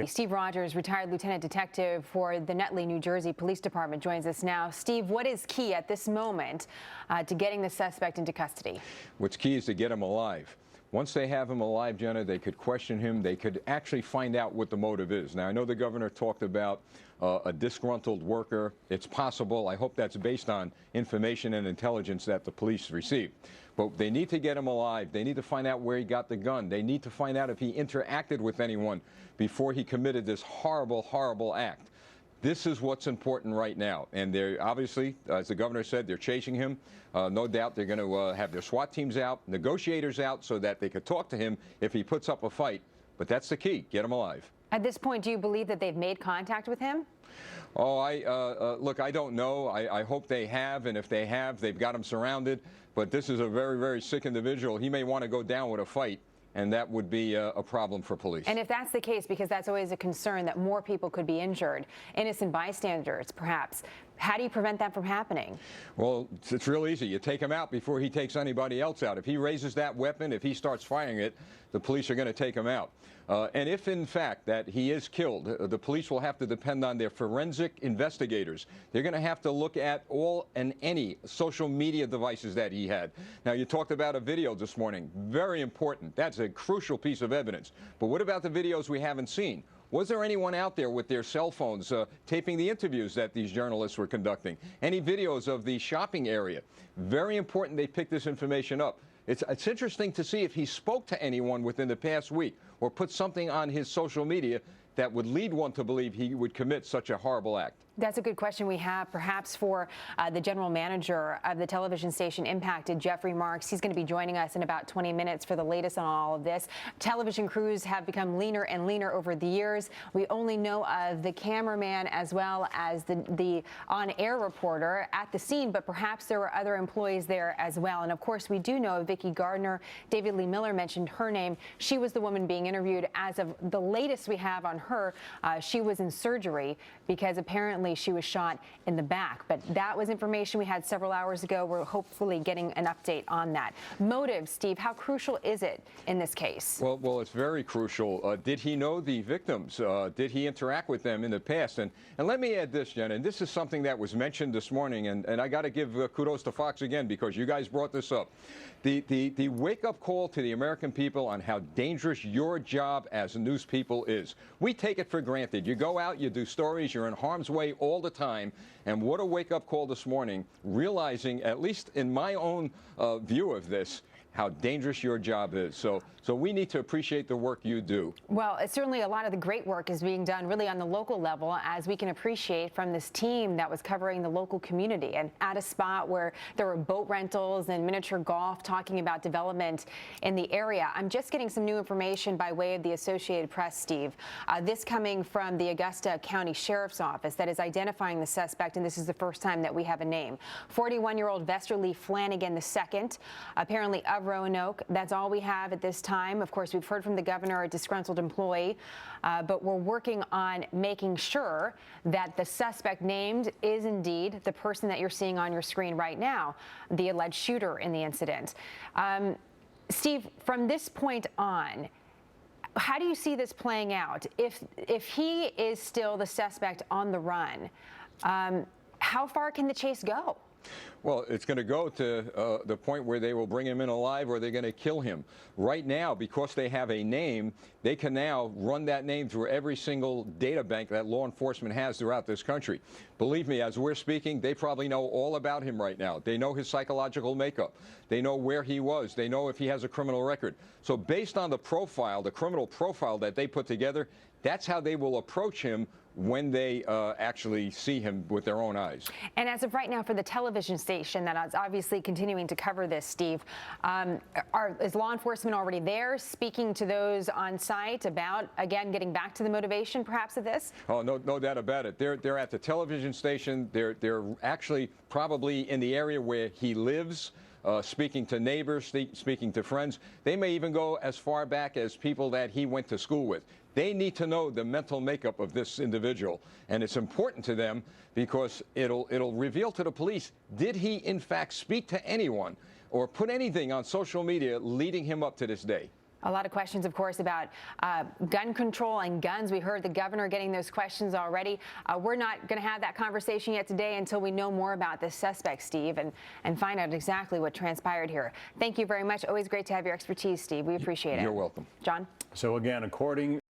Steve Rogers, retired lieutenant detective for the Netley, New Jersey Police Department, joins us now. Steve, what is key at this moment to getting the suspect into custody? What's key is to get him alive. Once they have him alive, Jenna, they could question him. They could actually find out what the motive is. Now, I know the governor talked about a disgruntled worker. It's possible. I hope that's based on information and intelligence that the police received. But they need to get him alive. They need to find out where he got the gun. They need to find out if he interacted with anyone before he committed this horrible, horrible act. This is what's important right now. And they're obviously, as the governor said, they're chasing him. No doubt they're going to have their SWAT teams out, negotiators out, so that they could talk to him if he puts up a fight. But that's the key. Get him alive. At this point, do you believe that they've made contact with him? Oh, look, I don't know. I hope they have, and if they have, they've got him surrounded. But this is a very, very sick individual. He may want to go down with a fight, and that would be a problem for police. And if that's the case, because that's always a concern that more people could be injured, innocent bystanders perhaps, how do you prevent that from happening? Well, it's real easy. You take him out before he takes anybody else out. If he raises that weapon, if he starts firing it, the police are going to take him out. And if, in fact, that he is killed, the police will have to depend on their forensic investigators. They're going to have to look at all and any social media devices that he had. Now, you talked about a video this morning. Very important. That's a crucial piece of evidence. But what about the videos we haven't seen? Was there anyone out there with their cell phones taping the interviews that these journalists were conducting? Any videos of the shopping area? Very important they pick this information up. It's interesting to see if he spoke to anyone within the past week or put something on his social media that would lead one to believe he would commit such a horrible act. That's a good question we have perhaps for the general manager of the television station impacted, Jeffrey Marks. He's going to be joining us in about 20 minutes for the latest on all of this. Television crews have become leaner and leaner over the years. We only know of the cameraman as well as the on-air reporter at the scene, but perhaps there were other employees there as well. And of course, we do know of Vicki Gardner. David Lee Miller mentioned her name. She was the woman being interviewed. As of the latest we have on her, she was in surgery because apparently she was shot in the back. But that was information we had several hours ago. We're hopefully getting an update on that. Motive, Steve, how crucial is it in this case? Well, it's very crucial. Did he know the victims? Did he interact with them in the past? And let me add this, Jen, and this is something that was mentioned this morning, and I got to give kudos to Fox again because you guys brought this up. The wake-up call to the American people on how dangerous your job as news people is. We take it for granted. You go out, you do stories, you're in harm's way all the time, and what a wake-up call this morning, realizing, at least in my own view of this, how dangerous your job is. So we need to appreciate the work you do. Well, it's certainly a lot of the great work is being done really on the local level, as we can appreciate from this team that was covering the local community and at a spot where there were boat rentals and miniature golf, talking about development in the area. I'm just getting some new information by way of the Associated Press, Steve. This coming from the Augusta County Sheriff's Office that is identifying the suspect, and this is the first time that we have a name. 41-year-old Vesterly Flanagan II, apparently of Roanoke. That's all we have at this time. Of course, we've heard from the governor, a disgruntled employee, but we're working on making sure that the suspect named is indeed the person that you're seeing on your screen right now, the alleged shooter in the incident. Steve, from this point on, how do you see this playing out? If he is still the suspect on the run, how far can the chase go? Well, it's going to go to the point where they will bring him in alive or they're going to kill him. Right now, because they have a name, they can now run that name through every single data bank that law enforcement has throughout this country. Believe me, as we're speaking, they probably know all about him right now. They know his psychological makeup. They know where he was. They know if he has a criminal record. So based on the profile, the criminal profile that they put together, that's how they will approach him when they actually see him with their own eyes. And as of right now, for the television station that is obviously continuing to cover this, Steve, is law enforcement already there speaking to those on site about, again, getting back to the motivation perhaps of this? Oh, no doubt about it. They're at the television station. They're actually probably in the area where he lives. Speaking to neighbors, speaking to friends. They may even go as far back as people that he went to school with. They need to know the mental makeup of this individual, and it's important to them because it'll reveal to the police, did he in fact speak to anyone or put anything on social media leading him up to this day? A lot of questions, of course, about gun control and guns. We heard the governor getting those questions already. We're not going to have that conversation yet today until we know more about this suspect, Steve, and find out exactly what transpired here. Thank you very much. Always great to have your expertise, Steve. We appreciate it. You're welcome. John? So again, according